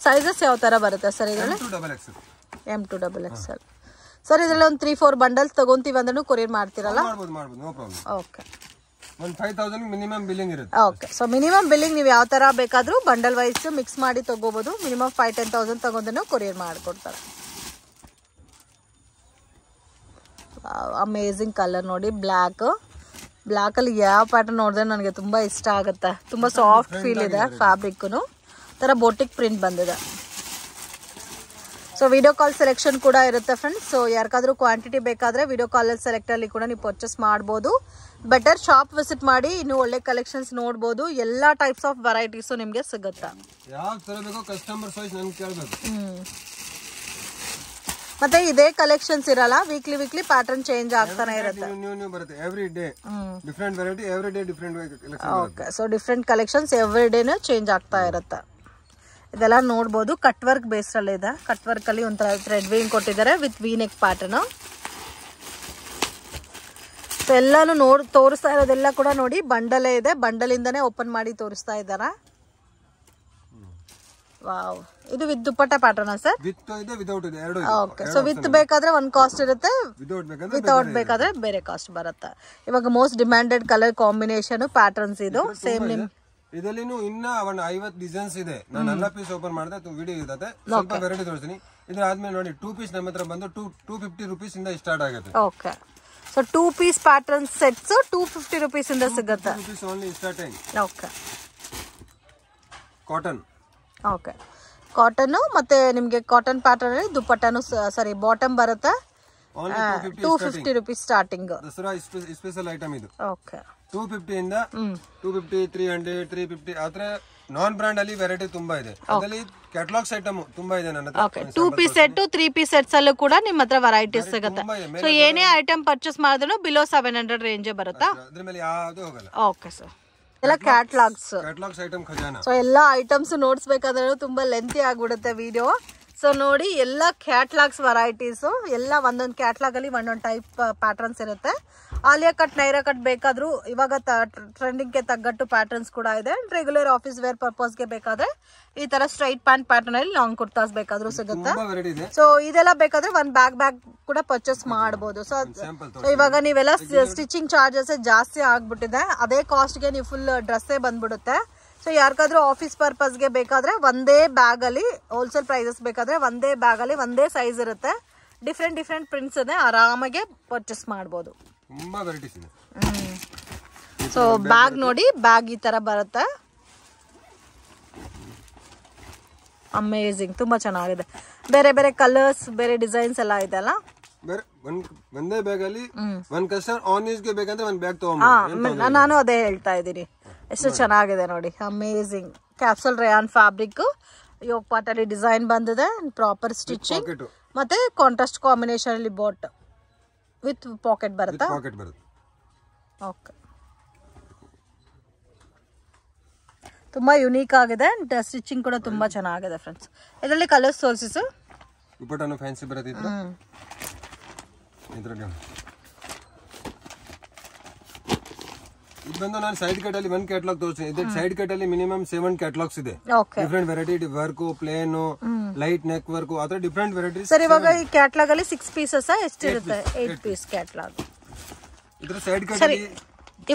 ಸೈಜಸ್ ಯಾವ ತರ ಬರುತ್ತೆ ಸರ್ ಇದರಲ್ಲಿ M2 XXL ಸರ್ ಇದರಲ್ಲಿ ಒಂದು 3-4 ಬಂಡಲ್ಸ್ ತಗೊಂತೀವಿ ಅಂದ್ರೂ ಕೊರಿಯರ್ ಮಾಡ್ತೀರಲ್ಲ ಓಕೆ 5000 ಮಿನಿಮಮ್ ಬಿಲ್ಲಿಂಗ್ ಇರುತ್ತೆ ಓಕೆ ಸೊ ಮಿನಿಮಮ್ ಬಿಲ್ಲಿಂಗ್ ನೀವು ಯಾವ ತರ ಬೇಕಾದ್ರೂ ಬಂಡಲ್ ವೈಸ್ ಮಿಕ್ಸ್ ಮಾಡಿ ತಗೋಬಹುದು ಮಿನಿಮಮ್ 5-10,000 ತಗೊಂಡ್ರೂ ಕೊರಿಯರ್ ಮಾಡ್ಕೊಡ್ತಾರೆ ಅಮೇಜಿಂಗ್ ಕಲರ್ ನೋಡಿ ಬ್ಲ್ಯಾಕ್ ಅಲ್ಲಿ ಯಾವ ಪ್ಯಾಟರ್ನ್ ನೋಡಿದ್ರೆ ನನಗೆ ತುಂಬಾ ಇಷ್ಟ ಆಗುತ್ತೆ ತುಂಬಾ ಸಾಫ್ಟ್ ಫೀಲ್ ಇದೆ ಫ್ಯಾಬ್ರಿಕ್ನು ತರ ಬೋಟಿಕ್ ಪ್ರಿಂಟ್ ಬಂದಿದೆ ಸೊ ವಿಡಿಯೋ ಕಾಲ್ ಸೆಲೆಕ್ಷನ್ ಕೂಡ ಇರುತ್ತೆ ಫ್ರೆಂಡ್ಸ್ ಸೊ ಯಾರಿಗಾದ್ರೂ ಕ್ವಾಂಟಿಟಿ ಬೇಕಾದ್ರೆ ವಿಡಿಯೋ ಕಾಲ್ ಸೆಲೆಕ್ಟ್ ಅಲ್ಲಿ ಕೂಡ ನೀವು ಪರ್ಚೇಸ್ ಮಾಡಬಹುದು ಬೆಟರ್ ಶಾಪ್ ವಿಸಿಟ್ ಮಾಡಿ ಇನ್ನು ಒಳ್ಳೆ ಕಲೆಕ್ಷನ್ಸ್ ನೋಡಬಹುದು ಎಲ್ಲಾ ಟೈಪ್ಸ್ ಆಫ್ ವೆರೈಟೀಸ್ ನಿಮಗೆ ಸಿಗುತ್ತೆ ಯಾವ ತರ ಬೇಕೋ ಕಸ್ಟಮರ್ ಚಾಯ್ಸ್ ನನಗೆ ಕೇಳಬೇಕು ಮತ್ತೆ ಇದೇ ಕಲೆಕ್ಷನ್ಸ್ ಇರಲ್ಲ ವೀಕ್ಲಿ ಪ್ಯಾಟರ್ನ್ ಚೇಂಜ್ ಆಗ್ತಾನೆ ಇರುತ್ತೆ ನ್ಯೂ ಬರುತ್ತೆ every day different variety every day different collection okay so different collections every ಡೇನೇ ಚೇಂಜ್ ಆಗ್ತಾ ಇರುತ್ತೆ ಇದೆಲ್ಲ ನೋಡಬಹುದು ಕಟ್ ವರ್ಕ್ ಬೇಸ್ ಅಲ್ಲಿ ಇದೆ ಕಟ್ ವರ್ಕ್ ಅಲ್ಲಿ ಒಂಥರ ಥ್ರೆಡ್ ವೀವಿಂಗ್ ಕೊಟ್ಟಿದ್ದಾರೆ with V neck pattern so ಎಲ್ಲಾನು ತೋರಿಸ್ತಾ ಇರೋದೆಲ್ಲ ಕೂಡ ನೋಡಿ ಬಂಡಲೇ ಇದೆ ಬಂಡಲ್ ಇಂದಾನೆ ಓಪನ್ ಮಾಡಿ ತೋರಿಸ್ತಾ ಇದ್ದಾರೆ ವಾವ್ ಇದು with dupatta pattern sir with ಇದೆ ವಿತೌಟ್ ಇದೆ ಎರಡು ಓಕೆ ಸೊ ವಿತ್ ಬೇಕಾದ್ರೆ ಒಂದು ಕಾಸ್ಟ್ ಇರುತ್ತೆ ವಿತೌಟ್ ಬೇಕಾದ್ರೆ ಬೇರೆ ಕಾಸ್ಟ್ ಬರುತ್ತೆ ಇವಾಗ most demanded colour combination patterns ಇದು ಸೇಮ್ ನಿಮ್ ಇದಲ್ಲಿನೂ ಇನ್ನ 50 ಡಿಸೈನ್ಸ್ ಇದೆ ನಾನು ಎಲ್ಲ ಪೀಸ್ ಓಪನ್ ಮಾಡಿದೆ ವಿಡಿಯೋ ಇರುತ್ತೆ ಸ್ವಲ್ಪ ವೆರೈಟಿ ತೋರಿಸ್ತೀನಿ ಇದ್ರ ಆದ್ಮೇಲೆ ನೋಡಿ 2 ಪೀಸ್ ನಮ್ಮ ಹತ್ರ ಬಂದು 250 ರೂಪೀಸ್ ಇಂದ ಸ್ಟಾರ್ಟ್ ಆಗುತ್ತೆ okay so 2 piece pattern sets 250 rupees ಇಂದ ಸಿಗುತ್ತೆ rupees only starting okay cotton okay cotton ಮತ್ತೆ ನಿಮಗೆ ಕಾಟನ್ ಪ್ಯಾಟರ್ನ್ ಅಲ್ಲಿ ದುಪ್ಪಟ್ಟನು ಸಾರಿ ಬಾಟಮ್ ಬರುತ್ತೆ 250 rupees starting Dasara special item ಇದು ಓಕೆ 250 ಇಂದ 250 300 350 ಆದ್ರೆ ನಾನ್ ಬ್ರಾಂಡ್ ಅಲ್ಲಿ ವೆರೈಟಿ ತುಂಬಾ ಇದೆ. ಅದರಲ್ಲಿ ಕ್ಯಾಟಲಾಗ್ಸ್ ಐಟಮ್ ತುಂಬಾ ಇದೆ ನನ್ನ ಹತ್ರ. 2 ಪೀಸ್ ಸೆಟ್ 3 ಪೀಸ್ ಸೆಟ್ಸ್ ಅಲ್ಲೂ ಕೂಡ ನಿಮ್ಮ ಹತ್ರ ವೆರೈಟೀಸ್ ಸಿಗುತ್ತೆ. ಸೊ ಏನೇ ಐಟಮ್ ಪರ್ಚೇಸ್ ಮಾಡಿದ್ರು ಬಿಲೋ 700 ರೇಂಜ್ ಬರುತ್ತಾ? ಅದ್ರ ಮೇಲೆ ಯಾವುದು ಹೋಗಲ್ಲ. Okay sir. ಎಲ್ಲ ಕ್ಯಾಟಲಾಗ್ಸ್ ಐಟಮ್ ಖಜಾನ. ಸೊ ಎಲ್ಲ ಐಟಮ್ಸ್ ನೋಡ್ಸ್ಬೇಕಾದ್ರೆ ತುಂಬಾ ಲೆಂತಿ ಆಗ್ಬಿಡುತ್ತೆ ವಿಡಿಯೋ. ಸೊ ನೋಡಿ ಎಲ್ಲ ಕ್ಯಾಟ್ಲಾಗ್ಸ್ ವೆರೈಟೀಸು ಎಲ್ಲ ಒಂದೊಂದು ಕ್ಯಾಟ್ಲಾಗ್ ಅಲ್ಲಿ ಒಂದೊಂದು ಟೈಪ್ ಪ್ಯಾಟರ್ನ್ಸ್ ಇರುತ್ತೆ. ಆಲಿಯಾ ಕಟ್ ನೈರಾ ಕಟ್ ಬೇಕಾದ್ರೂ ಇವಾಗ ಟ್ರೆಂಡಿಂಗ್ಗೆ ತಗ್ಗಟ್ಟು ಪ್ಯಾಟರ್ನ್ಸ್ ಕೂಡ ಇದೆ. ರೆಗ್ಯುಲರ್ ಆಫೀಸ್ ವೇರ್ ಪರ್ಪಸ್ಗೆ ಬೇಕಾದ್ರೆ ಈ ತರ ಸ್ಟ್ರೈಟ್ ಪ್ಯಾಂಟ್ ಪ್ಯಾಟರ್ನ್ ಅಲ್ಲಿ ಲಾಂಗ್ ಕುರ್ತಾಸ್ ಬೇಕಾದ್ರೂ ಸಿಗುತ್ತೆ. ಸೊ ಇದೆಲ್ಲ ಬೇಕಾದ್ರೆ ಒಂದ್ ಬ್ಯಾಗ್ ಕೂಡ ಪರ್ಚೇಸ್ ಮಾಡಬಹುದು. ಸೊ ಇವಾಗ ನೀವೆಲ್ಲ ಸ್ಟಿಚಿಂಗ್ ಚಾರ್ಜಸ್ ಜಾಸ್ತಿ ಆಗ್ಬಿಟ್ಟಿದೆ. ಅದೇ ಕಾಸ್ಟ್ಗೆ ನೀವು ಫುಲ್ ಡ್ರೆಸ್ಸೇ ಬಂದ್ಬಿಡುತ್ತೆ. ಸೊ ಯಾರಿಗಾದ್ರೂ ಆಫೀಸ್ ಪರ್ಪಸ್ಗೆ ಬೇಕಾದ್ರೆ ಒಂದೇ ಬ್ಯಾಗ್ ಅಲ್ಲಿ ಹೋಲ್ಸೇಲ್ ಪ್ರೈಸಸ್ ಬೇಕಾದ್ರೆ ಒಂದೇ ಬ್ಯಾಗ್ ಅಲ್ಲಿ ಒಂದೇ ಸೈಜ್ ಇರುತ್ತೆ. ಡಿಫ್ರೆಂಟ್ ಪ್ರಿಂಟ್ಸ್ ಇದೆ, ಆರಾಮಾಗಿ ಪರ್ಚೇಸ್ ಮಾಡಬಹುದು. ತುಂಬಾ ವೆರೈಟೀಸ್ ಇದೆ. ಸೊ ಬ್ಯಾಗ್ ನೋಡಿ, ಬ್ಯಾಗ್ ಈ ತರ ಬರುತ್ತೆ. ಅಮೇಜಿಂಗ್, ತುಂಬಾ ಚೆನ್ನಾಗಿದೆ. ಬೇರೆ ಬೇರೆ ಕಲರ್ಸ್, ಬೇರೆ ಡಿಸೈನ್ಸ್ ಎಲ್ಲ ಇದೆ ಅಲ್ಲ. ಒಂದೇ ಬ್ಯಾಗ್ ಅಲ್ಲಿ ಒಂದ್ ಕಸ್ಟಮರ್ ಆನ್ ಗೆ ಬೇಕಂದ್ರೆ ಒಂದ್ ಬ್ಯಾಗ್ ತಗೊಂಡು ನಾನು ಅದೇ ಹೇಳ್ತಾ ಇದ್ದೀನಿ. ಎಷ್ಟು ಚೆನ್ನಾಗಿದೆ ನೋಡಿ, amazing. Capsule rayon fabric, yoke part ಅಲ್ಲಿ ಡಿಸೈನ್ ಬಂದಿದೆ, ಪ್ರಾಪರ್ ಸ್ಟಿಚಿಂಗ್ ಮತ್ತೆ ಕಾಂಟ್ರಾಸ್ಟ್ ಕಾಂಬಿನೇಷನ್ ಅಲ್ಲಿ ಬೋಟ್ ವಿತ್ ಪಾಕೆಟ್ ಬರುತ್ತೆ. ಓಕೆ, ತುಂಬಾ ಯುನೀಕ್ ಆಗಿದೆ. ಸ್ಟಿಚಿಂಗ್ ಕೂಡ ತುಂಬಾ ಚೆನ್ನಾಗಿದೆ ಫ್ರೆಂಡ್ಸ್. ಇದರಲ್ಲಿ ಕಲರ್ಸ್ ಸೋರ್ಸಸ್ ದುಪಟ್ಟಾನು ಫ್ಯಾನ್ಸಿ ಬರುತ್ತೆ. ಇದು ಬಂದು ನಾನು ಸೈಡ್ ಕಟ್ ಅಲ್ಲಿ ಒಂದು ಕ್ಯಾಟಲಾಗ್ ತೋರಿಸ್ತೀನಿ. ಇದಕ್ಕೆ ಸೈಡ್ ಕಟ್ ಅಲ್ಲಿ ಮಿನಿಮಮ್ 7 ಕ್ಯಾಟಲಾಗ್ಸ್ ಇದೆ. Different variety work, plain, light neck work, ಆತರ ಡಿಫರೆಂಟ್ ವೆರೈಟೀಸ್. ಸರ್ ಇವಾಗ ಈ ಕ್ಯಾಟಲಾಗ್ ಅಲ್ಲಿ 6 ಪೀಸಸ್ ಎಷ್ಟಿರುತ್ತೆ? 8 ಪೀಸ್ ಕ್ಯಾಟಲಾಗ್. ಇದರ ಸೈಡ್ ಕಟ್ ಅಲ್ಲಿ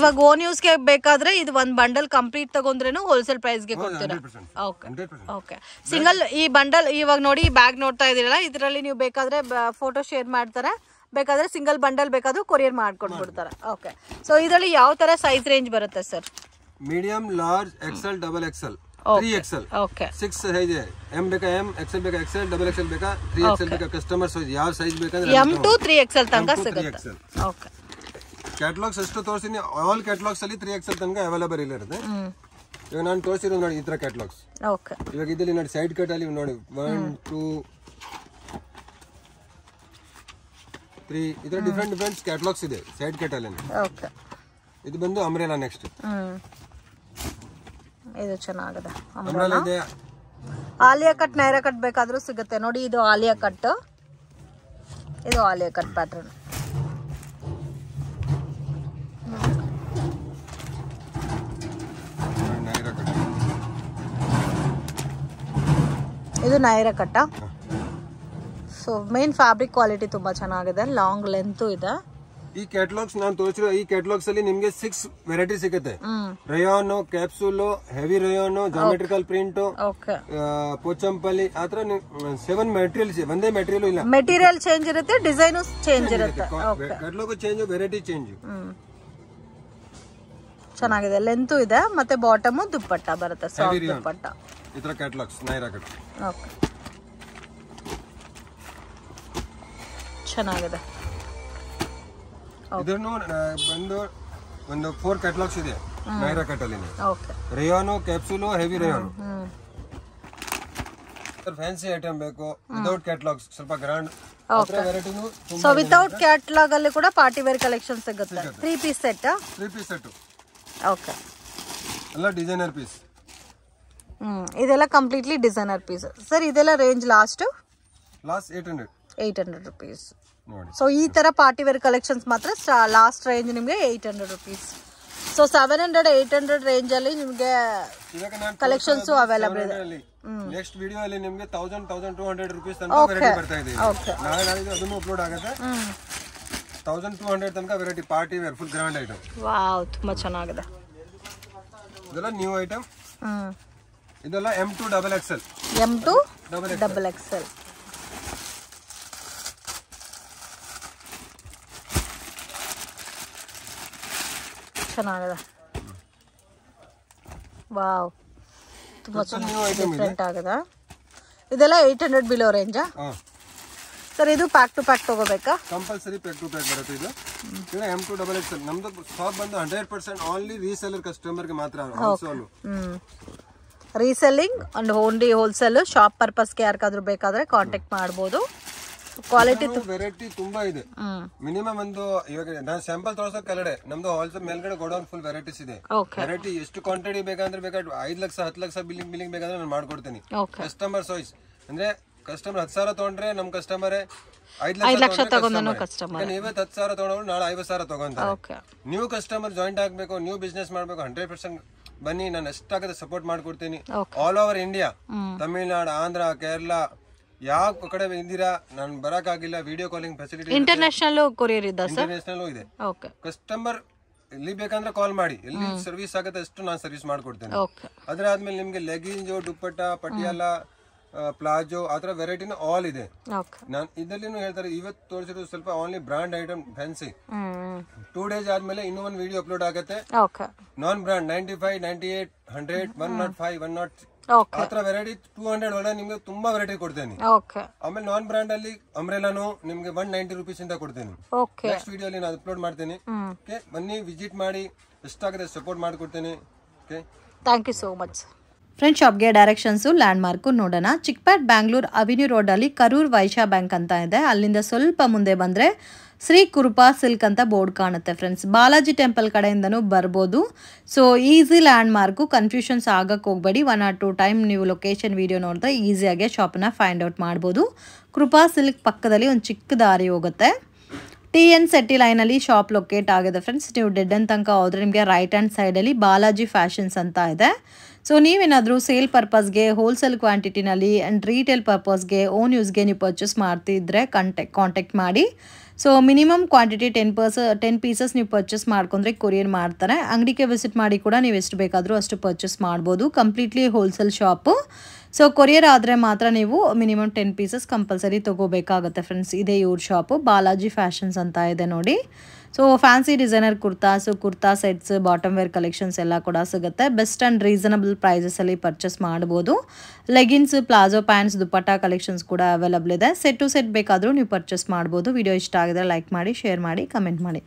ಇವಾಗ ಓನ್ ಯೂಸ್ ಗೆ ಬೇಕಾದ್ರೆ ಇದು ಒಂದ್ ಬಂಡಲ್ ಕಂಪ್ಲೀಟ್ ತಗೊಂಡ್ರೇನು ಹೋಲ್ಸೇಲ್ ಪ್ರೈಸ್ ಗೆ ಕೊಡ್ತೀರಾ? ಓಕೆ. ಸಿಂಗಲ್ ಈ ಬಂಡಲ್ ಇವಾಗ ನೋಡಿ ಬ್ಯಾಗ್ ನೋಡ್ತಾ ಇದೀರಲ್ಲ, ಇದರಲ್ಲಿ ನೀವು ಬೇಕಾದ್ರೆ ಫೋಟೋ ಶೇರ್ ಮಾಡ್ತಾರೆ, ಬೇಕಾದ್ರೆ ಸಿಂಗಲ್ ಬಂಡಲ್ ಬೇಕಾದ್ರೂ ಕೊರಿಯರ್ ಮಾಡ್ಕೊಟ್ಬಿಡ್ತಾರೆ. ಓಕೆ. ಸೊ ಇದರಲ್ಲಿ ಯಾವ ತರ ಸೈಜ್ ರೇಂಜ್ ಬರುತ್ತೆ sir? Medium, large, XL, double XL, 3XL. Okay. 6 size ಇದೆ. ಎಂ ಬೇಕಾ ಎಂ, ಎಕ್ಸೆಲ್ ಬೇಕಾ ಎಕ್ಸೆಲ್, ಡಬಲ್ ಎಕ್ಸೆಲ್ ಬೇಕಾ 3XL ಬೇಕಾ, ಕಸ್ಟಮರ್ ಸೈಜ್ ಯಾವ ಸೈಜ್ ಬೇಕಂದ್ರೆ ಎಂ ಟು 3XL ತನಕ ಸಿಗುತ್ತೆ. ಓಕೆ. ಕ್ಯಾಟಲಾಗ್ಸ್ ಎಷ್ಟು ತೋರಿಸ್ತೀನಿ, ಆಲ್ ಕ್ಯಾಟಲಾಗ್ಸ್ ಅಲ್ಲಿ 3XL ತನಕ ಅವೈಲೇಬಲ್ ಇರುತ್ತೆ. ಇವಾಗ ನಾನು ತೋರಿಸಿರೋದು ನೋಡಿ ಈ ತರ ಕ್ಯಾಟಲಾಗ್ಸ್. ಓಕೆ. ಇವಾಗ ಇದರಲ್ಲಿ ನೋಡಿ ಸೈಡ್ ಕಟ್ ಅಲ್ಲಿ ನೋಡಿ 1 2 3 ಇದರ ಡಿಫರೆಂಟ್ ಕ್ಯಾಟಲಾಗ್ಸ್ ಇದೆ ಸೈಡ್ ಕಟ್ ಅಲ್ಲಿ. ಓಕೆ. ಇದು ಬಂದು ಅಂಬ್ರೆಲಾ. ನೆಕ್ಸ್ಟ್ ಇದು ಚೆನ್ನಾಗಿದೆ. ಅಂಬ್ರೆಲಾ ಇದೆ. ಆಲಿಯಾ ಕಟ್ ನೈರಾ ಕಟ್ ಬೇಕಾದ್ರೂ ಸಿಗುತ್ತೆ ನೋಡಿ. ಇದು ಆಲಿಯಾ ಕಟ್, ಇದು ಆಲಿಯಾ ಕಟ್ ಪ್ಯಾಟರ್ನ್. ಇದು ನೈರಾ ಕಟ್ಟ. ಸೊ ಮೇನ್ ಫ್ಯಾಬ್ರಿಕ್ ಕ್ವಾಲಿಟಿ ತುಂಬಾ ಚೆನ್ನಾಗಿದೆ, ಲಾಂಗ್ ಲೆಂತ್ ಇದೆ. ಈ ಕ್ಯಾಟಲಾಗ್ಸ್ ನಾನು ತೋರಿಸಿರೋ ಈ ಕ್ಯಾಟಲಾಗ್ಸ್ ಅಲ್ಲಿ ನಿಮ್ಗೆ 6 ವೆರೈಟಿ ಸಿಗುತ್ತೆ. Rayon, capsule, heavy rayon, geometrical print, Pochampalli, ಆತರ 7 ಮೆಟೀರಿಯಲ್ಸ್. ಒಂದೇ ಮೆಟೀರಿಯಲ್ ಇಲ್ಲ, ಮೆಟೀರಿಯಲ್ ಚೇಂಜ್ ಇರುತ್ತೆ, ಡಿಸೈನ್ ಚೇಂಜ್ ಇರುತ್ತೆ. Catalogue change, variety change. ಚೆನ್ನಾಗಿದೆ, ಲೆಂತ್ ಇದೆ. ಮತ್ತೆ ಬಾಟಮ್ ದುಪ್ಪಟ್ಟ ಬರುತ್ತೆ, ಸಾಫ್ಟ್ ದುಪ್ಪಟ್ಟ. ಈ ತರ ಕ್ಯಾಟಲಾಗ್ಸ್ ನೈರಾ ಕಟ್. ಓಕೆ, ಚೆನ್ನಾಗಿದೆ. ಇದನ್ನು ಬಂದು ಒಂದು 4 ಕ್ಯಾಟಲಾಗ್ಸ್ ಇದೆ ನೈರಾ ಕಟ್ ಅಲ್ಲಿ. Okay. Rayon, capsule, heavy rayon. Fancy item ಬೇಕು ವಿತೌಟ್ ಕ್ಯಾಟಲಾಗ್ಸ್, ಸ್ವಲ್ಪ ಗ್ರ್ಯಾಂಡ್ ವೆರೈಟಿನೂ. ಸೊ ವಿತೌಟ್ ಕ್ಯಾಟಲಾಗ್ ಅಲ್ಲಿ ಕೂಡ ಪಾರ್ಟಿ ವೇರ್ ಕಲೆಕ್ಷನ್ ಸಿಗುತ್ತೆ. 3 piece set. 3 piece set. Okay. ಎಲ್ಲ ಡಿಸೈನರ್ ಪೀಸ್. ಇದೆಲ್ಲ ಕಂಪ್ಲೀಟ್ಲಿ ಡಿಸೈನರ್ ಪೀಸ್. ಸರ್ ಇದೆಲ್ಲ ರೇಂಜ್ ಲಾಸ್ಟ್ 800 rupees. ಸೊ ಈ ತರ ಪಾರ್ಟಿ ವೇರ್ ಕಲೆಕ್ಷನ್ಸ್ ಮಾತ್ರ ಲಾಸ್ಟ್ ರೇಂಜ್ ನಿಮಗೆ 800 rupees. ಸೊ 700-800 ರೇಂಜ್ ಅಲ್ಲಿ ನಿಮಗೆ ಕಲೆಕ್ಷನ್ಸ್ ಅವೈಲೇಬಲ್ ಇದೆ. ನೆಕ್ಸ್ಟ್ ವಿಡಿಯೋ ಅಲ್ಲಿ ನಿಮಗೆ 1000-1200 rupees ತನಕ ವೆರೈಟಿ ಬರ್ತಾ ಇದೆ. ನಾಳೆ ನಾಳಿದ್ದು ಅದನ್ನು ಅಪ್ಲೋಡ್ ಆಗುತ್ತೆ. 1200 ತನಕ variety party wear full grand item. Wow, ತುಂಬಾ ಚೆನ್ನಾಗಿದೆ. ಇದೆಲ್ಲ ನ್ಯೂ ಐಟಮ್. ಇದೆಲ್ಲ M2 XXL. M2 XXL. ಚೆನ್ನಾಗಿದೆ. ವಾವ್, ತುಂಬಾ ಡಿಫರೆಂಟ್ ಆಗಿದೆ. ಇದೆಲ್ಲ 800 ಬಿಲೋ ರೇಂಜಾ? ಸರ್ ಇದು ಪ್ಯಾಕ್ ಟು ಪ್ಯಾಕ್ ತಗೋಬೇಕಾ? ಕಂಪಲ್ಸರಿ ಪ್ಯಾಕ್ ಟು ಪ್ಯಾಕ್ ಬರುತ್ತೆ ಇದು. M2XXL ನಮ್ದು ಶಾಪ್ ಬಂದು 100% ಓನ್ಲಿ ರೀಸೆಲ್ಲರ್ ಕಸ್ಟಮರ್ಗೆ ಮಾತ್ರ wholesale reselling and only wholesale shop ಪರ್ಪಸ್ಗೆ ಯಾರಿಗಾದ್ರೂ ಬೇಕಾದ್ರೆ ಕಾಂಟ್ಯಾಕ್ಟ್ ಮಾಡ್ಬೋದು ಕ್ವಾಲಿಟಿ ವೆರೈಟಿ ತುಂಬಾ ಇದೆ ಮಿನಿಮಮ್ ಒಂದು ಇವಾಗ ನಾನು ಸ್ಯಾಂಪಲ್ ತೋರ್ಸೋ ಕೆಳಗಡೆ ನಮ್ದು ಹೋಲ್ಸೇಲ್ ಮೇಲ್ಗಡೆ ಗೋಡೌನ್ ಫುಲ್ ವೆರೈಟೀಸ್ ಇದೆ ವೆರೈಟಿ ಎಷ್ಟು ಕ್ವಾಂಟಿಟಿ ಬೇಕಂದ್ರೆ ಬೇಕಾದ್ರೆ 5 ಲಕ್ಷ 10 ಲಕ್ಷ ಬಿಲ್ಲಿಂಗ್ ಬೇಕಾದ್ರೆ ನಾನು ಮಾಡ್ಕೊಡ್ತೀನಿ ಕಸ್ಟಮರ್ ಚಾಯ್ಸ್ ಅಂದ್ರೆ ಕಸ್ಟಮರ್ 10,000 ತಗೊಂಡ್ರೆ ನಮ್ ಕಸ್ಟಮರ್ 5 ಲಕ್ಷ ತಗೊಂಡ್ರೆ ಕಸ್ಟಮರ್ ನೀವೇ 10,000 ತಗೊಂಡ್ರು ನಾಳೆ 50,000 ತಗೊಂತಾರೆ ನ್ಯೂ ಕಸ್ಟಮರ್ ಜಾಯಿಂಟ್ ಆಗ್ಬೇಕು ನ್ಯೂ ಬಿಸ್ನೆಸ್ ಮಾಡ್ಬೇಕು 100% ಬನ್ನಿ ನಾನು ಎಷ್ಟಾಗದೆ ಸಪೋರ್ಟ್ ಮಾಡ್ಕೊಡ್ತೀನಿ all over India Tamil Nadu Andhra Kerala ಯಾವ ಕಡೆ ಇದ್ದೀರಾ ನಾನು ಬರಕ್ಕಾಗಿಲ್ಲ video calling facility international courier ಇದೆ ಇಂಟರ್ನ್ಯಾಷನಲ್ ಇದೆ ಕಸ್ಟಮರ್ ಎಲ್ಲಿ ಬೇಕಂದ್ರೆ ಕಾಲ್ ಮಾಡಿ ಎಲ್ಲಿ ಸರ್ವಿಸ್ ಆಗುತ್ತೆ ಅಷ್ಟು ನಾನು ಸರ್ವಿಸ್ ಮಾಡ್ಕೊಡ್ತೇನೆ ಅದ್ರ ಆದ್ಮೇಲೆ ನಿಮ್ಗೆ ಲೆಗಿನ್ಸ್ ದುಪ್ಪಟ್ಟ ಪಟಿಯಾಲ ಪ್ಲಾಜೋ ಆತರ ವೆರೈಟಿನ ಆಲ್ ಇದೆ ನಾನು ಇದರಲ್ಲಿ ಹೇಳ್ತಾರೆ ಇವತ್ತು ತೋರಿಸಿರೋದು ಸ್ವಲ್ಪ only brand item fancy 2 days ಆದ್ಮೇಲೆ ಇನ್ನೂ ಒಂದು ವಿಡಿಯೋ ಅಪ್ಲೋಡ್ ಆಗುತ್ತೆ ನಾನ್ ಬ್ರಾಂಡ್ 95 98 100 105 106 ಆತರ ವೆರೈಟಿ 200 ಒಳಗೆ ನಿಮ್ಗೆ ತುಂಬಾ ವೆರೈಟಿ ಕೊಡ್ತೇನೆ ಆಮೇಲೆ ನಾನ್ ಬ್ರಾಂಡ್ ಅಲ್ಲಿ ಅಂಬ್ರೆಲಾನು ನಿಮ್ಗೆ 190 ರೂಪೀಸ್ ಇಂದ ಕೊಡ್ತೇನೆ ನೆಕ್ಸ್ಟ್ ವಿಡಿಯೋ ಅಲ್ಲಿ ನಾನು ಅಪ್ಲೋಡ್ ಮಾಡ್ತೇನೆ ಬನ್ನಿ ವಿಸಿಟ್ ಮಾಡಿ ಎಷ್ಟಾಗುತ್ತೆ ಸಪೋರ್ಟ್ ಮಾಡ್ಕೊಡ್ತೇನೆ thank you so much friend ಶಾಪ್ಗೆ ಡೈರೆಕ್ಷನ್ಸು ಲ್ಯಾಂಡ್ ಮಾರ್ಕು ನೋಡೋಣ ಚಿಕ್ಪೇಟ್ ಬ್ಯಾಂಗ್ಳೂರ್ ಅವೆನ್ಯೂ ರೋಡಲ್ಲಿ ಕರೂರ್ ವೈಶ್ಯ ಬ್ಯಾಂಕ್ ಅಂತ ಇದೆ ಅಲ್ಲಿಂದ ಸ್ವಲ್ಪ ಮುಂದೆ ಬಂದರೆ ಶ್ರೀ ಕೃಪಾ ಸಿಲ್ಕ್ ಅಂತ ಬೋರ್ಡ್ ಕಾಣುತ್ತೆ ಫ್ರೆಂಡ್ಸ್ ಬಾಲಾಜಿ ಟೆಂಪಲ್ ಕಡೆಯಿಂದನೂ ಬರ್ಬೋದು so easy land mark confusions ಆಗಕ್ಕೆ ಹೋಗಬೇಡಿ 1 or 2 ಟೈಮ್ ನೀವು ಲೊಕೇಶನ್ ವಿಡಿಯೋ ನೋಡಿದ್ರೆ ಈಸಿಯಾಗಿ ಶಾಪನ್ನ ಫೈಂಡ್ ಔಟ್ ಮಾಡ್ಬೋದು ಕೃಪಾ ಸಿಲ್ಕ್ ಪಕ್ಕದಲ್ಲಿ ಒಂದು ಚಿಕ್ಕ ದಾರಿ ಹೋಗುತ್ತೆ TN ಸೆಟ್ಟಿ ಲೈನಲ್ಲಿ ಶಾಪ್ ಲೊಕೇಟ್ ಆಗಿದೆ ಫ್ರೆಂಡ್ಸ್ ನೀವು ಡೆಡ್ ಎಂಡ್ ತನಕ ಹೋದ್ರೆ ನಿಮಗೆ ರೈಟ್ ಹ್ಯಾಂಡ್ ಸೈಡಲ್ಲಿ ಬಾಲಾಜಿ ಫ್ಯಾಷನ್ಸ್ ಅಂತ ಇದೆ ಸೊ ನೀವೇನಾದರೂ ಸೇಲ್ ಪರ್ಪಸ್ಗೆ ಹೋಲ್ಸೇಲ್ ಕ್ವಾಂಟಿಟಿನಲ್ಲಿ ಆ್ಯಂಡ್ ರೀಟೇಲ್ ಪರ್ಪಸ್ಗೆ ಓನ್ ಯೂಸ್ಗೆ ನೀವು ಪರ್ಚೇಸ್ ಮಾಡ್ತಿದ್ರೆ ಕಾಂಟ್ಯಾಕ್ಟ್ ಮಾಡಿ ಸೊ ಮಿನಿಮಮ್ ಕ್ವಾಂಟಿಟಿ 10 ಪೀಸಸ್ ನೀವು ಪರ್ಚೇಸ್ ಮಾಡ್ಕೊಂಡ್ರೆ ಕೊರಿಯರ್ ಮಾಡ್ತಾರೆ ಅಂಗಡಿಗೆ ವಿಸಿಟ್ ಮಾಡಿ ಕೂಡ ನೀವು ಎಷ್ಟು ಬೇಕಾದರೂ ಅಷ್ಟು ಪರ್ಚೇಸ್ ಮಾಡ್ಬೋದು completely wholesale shop so courier ಆದರೆ ಮಾತ್ರ ನೀವು ಮಿನಿಮಮ್ 10 ಪೀಸಸ್ ಕಂಪಲ್ಸರಿ ತೊಗೋಬೇಕಾಗುತ್ತೆ ಫ್ರೆಂಡ್ಸ್ ಇದೇ ಇವ್ರ ಶಾಪು ಬಾಲಾಜಿ ಫ್ಯಾಷನ್ಸ್ ಅಂತ ಇದೆ ನೋಡಿ so fancy designer kurta sets bottom wear collections ಎಲ್ಲ ಕೂಡ ಸಿಗುತ್ತೆ ಬೆಸ್ಟ್ ಆ್ಯಂಡ್ ರೀಸನಬಲ್ ಪ್ರೈಸಸಲ್ಲಿ ಪರ್ಚೇಸ್ ಮಾಡ್ಬೋದು leggings palazzo pants dupatta collections ಕೂಡ ಅವೈಲಬಲ್ ಇದೆ ಸೆಟ್ ಟು ಸೆಟ್ ಬೇಕಾದರೂ ನೀವು ಪರ್ಚೇಸ್ ಮಾಡ್ಬೋದು ವಿಡಿಯೋ ಇಷ್ಟ ಆಗಿದ್ರೆ ಲೈಕ್ ಮಾಡಿ ಶೇರ್ ಮಾಡಿ ಕಮೆಂಟ್ ಮಾಡಿ